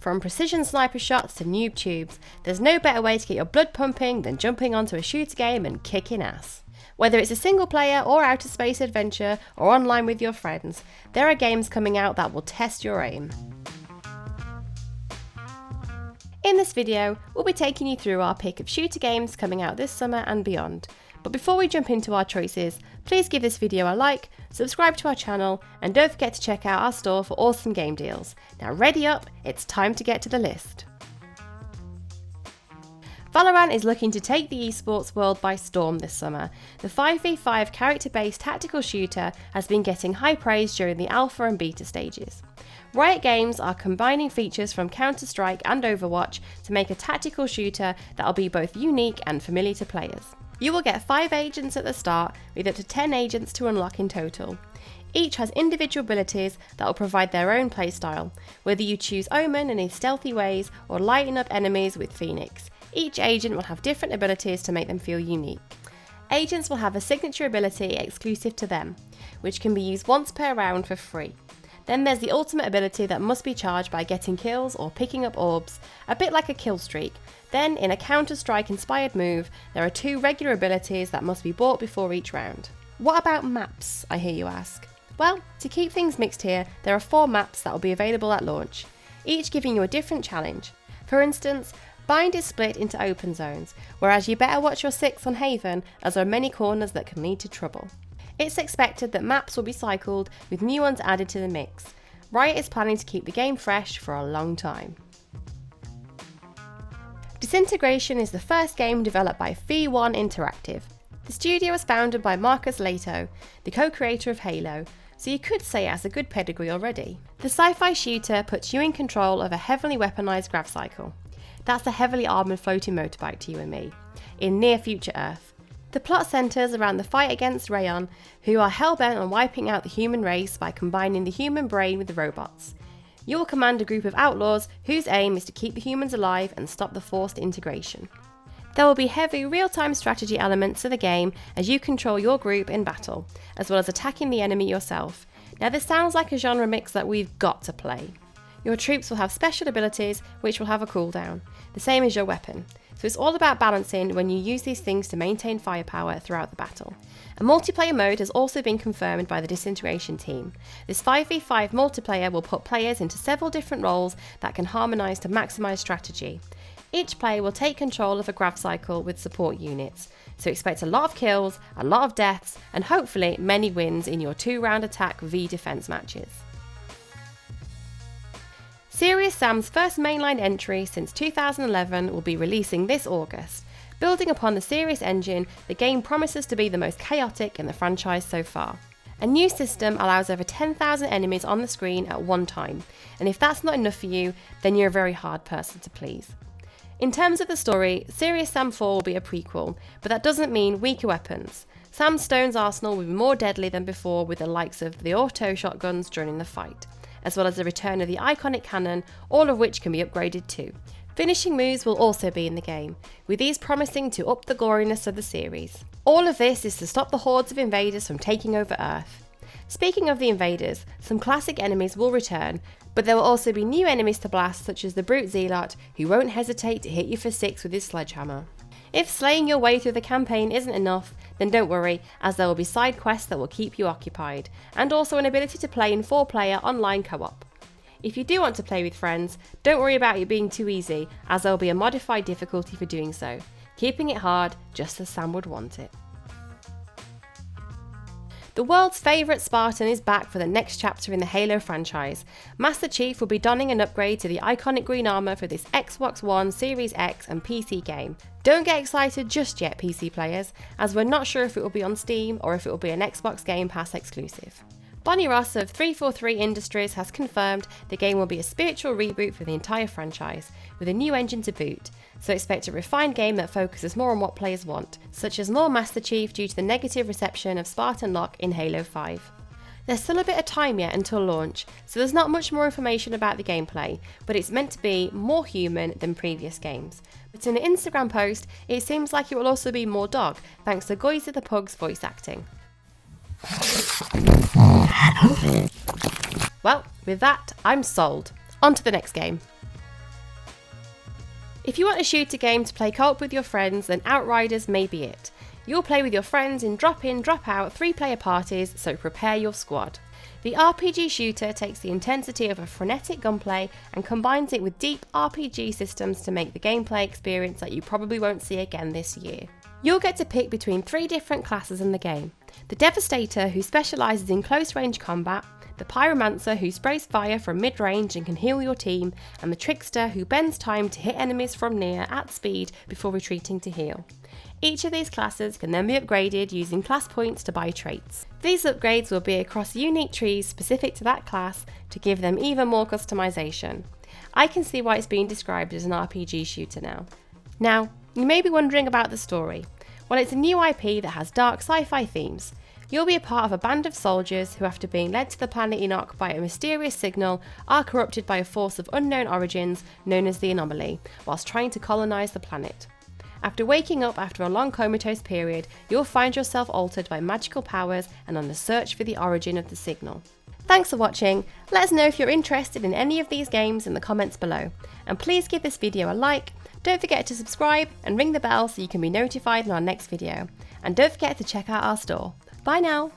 From precision sniper shots to noob tubes, there's no better way to get your blood pumping than jumping onto a shooter game and kicking ass. Whether it's a single player or outer space adventure or online with your friends, there are games coming out that will test your aim. In this video, we'll be taking you through our pick of shooter games coming out this summer and beyond. But before we jump into our choices, please give this video a like, subscribe to our channel, and don't forget to check out our store for awesome game deals. Now ready up, it's time to get to the list. Valorant is looking to take the esports world by storm this summer. The 5v5 character-based tactical shooter has been getting high praise during the alpha and beta stages. Riot Games are combining features from Counter-Strike and Overwatch to make a tactical shooter that will be both unique and familiar to players. You will get 5 agents at the start, with up to 10 agents to unlock in total. Each has individual abilities that will provide their own playstyle, whether you choose Omen in his stealthy ways or lighten up enemies with Phoenix. Each agent will have different abilities to make them feel unique. Agents will have a signature ability exclusive to them, which can be used once per round for free. Then there's the ultimate ability that must be charged by getting kills or picking up orbs, a bit like a kill streak. Then, in a Counter-Strike inspired move, there are 2 regular abilities that must be bought before each round. What about maps, I hear you ask? Well, to keep things mixed here, there are 4 maps that will be available at launch, each giving you a different challenge. For instance, Bind is split into open zones, whereas you better watch your 6 on Haven, as there are many corners that can lead to trouble. It's expected that maps will be cycled, with new ones added to the mix. Riot is planning to keep the game fresh for a long time. Disintegration is the first game developed by V1 Interactive. The studio was founded by Marcus Leto, the co-creator of Halo, so you could say it has a good pedigree already. The sci-fi shooter puts you in control of a heavily weaponized grav cycle. That's a heavily armoured floating motorbike to you and me, in near-future Earth. The plot centres around the fight against Rayon, who are hell-bent on wiping out the human race by combining the human brain with the robots. You will command a group of outlaws whose aim is to keep the humans alive and stop the forced integration. There will be heavy real-time strategy elements to the game as you control your group in battle, as well as attacking the enemy yourself. Now this sounds like a genre mix that we've got to play. Your troops will have special abilities which will have a cooldown, the same as your weapon. So it's all about balancing when you use these things to maintain firepower throughout the battle. A multiplayer mode has also been confirmed by the Disintegration team. This 5v5 multiplayer will put players into several different roles that can harmonise to maximise strategy. Each player will take control of a grav cycle with support units, so expect a lot of kills, a lot of deaths, and hopefully many wins in your 2-round attack v defence matches. Serious Sam's first mainline entry since 2011 will be releasing this August. Building upon the Serious engine, the game promises to be the most chaotic in the franchise so far. A new system allows over 10,000 enemies on the screen at one time, and if that's not enough for you, then you're a very hard person to please. In terms of the story, Serious Sam 4 will be a prequel, but that doesn't mean weaker weapons. Sam Stone's arsenal will be more deadly than before, with the likes of the auto shotguns during the fight, as well as the return of the iconic cannon, all of which can be upgraded too. Finishing moves will also be in the game, with these promising to up the goriness of the series. All of this is to stop the hordes of invaders from taking over Earth. Speaking of the invaders, some classic enemies will return, but there will also be new enemies to blast, such as the Brute Zealot, who won't hesitate to hit you for 6 with his sledgehammer. If slaying your way through the campaign isn't enough, then don't worry, as there will be side quests that will keep you occupied, and also an ability to play in 4-player online co-op. If you do want to play with friends, don't worry about it being too easy, as there will be a modified difficulty for doing so, keeping it hard just as Sam would want it. The world's favourite Spartan is back for the next chapter in the Halo franchise. Master Chief will be donning an upgrade to the iconic green armour for this Xbox One, Series X and PC game. Don't get excited just yet, PC players, as we're not sure if it will be on Steam or if it will be an Xbox Game Pass exclusive. Bonnie Ross of 343 Industries has confirmed the game will be a spiritual reboot for the entire franchise, with a new engine to boot, so expect a refined game that focuses more on what players want, such as more Master Chief due to the negative reception of Spartan Lock in Halo 5. There's still a bit of time yet until launch, so there's not much more information about the gameplay, but it's meant to be more human than previous games. But in an Instagram post, it seems like it will also be more dog, thanks to Goiza the Pug's voice acting. Well, with that, I'm sold. On to the next game. If you want a shooter game to play co-op with your friends, then Outriders may be it. You'll play with your friends in drop-in, drop-out 3-player parties, so prepare your squad. The RPG shooter takes the intensity of a frenetic gunplay and combines it with deep RPG systems to make the gameplay experience that you probably won't see again this year. You'll get to pick between 3 different classes in the game: the Devastator, who specialises in close range combat, the Pyromancer, who sprays fire from mid-range and can heal your team, and the Trickster, who bends time to hit enemies from near at speed before retreating to heal. Each of these classes can then be upgraded using class points to buy traits. These upgrades will be across unique trees specific to that class to give them even more customization. I can see why it's being described as an RPG shooter now. Now, you may be wondering about the story. Well, it's a new IP that has dark sci-fi themes. You'll be a part of a band of soldiers who, after being led to the planet Enoch by a mysterious signal, are corrupted by a force of unknown origins known as the Anomaly, whilst trying to colonise the planet. After waking up after a long comatose period, you'll find yourself altered by magical powers and on the search for the origin of the signal. Thanks for watching. Let us know if you're interested in any of these games in the comments below. And please give this video a like, don't forget to subscribe and ring the bell so you can be notified in our next video. And don't forget to check out our store. Bye now!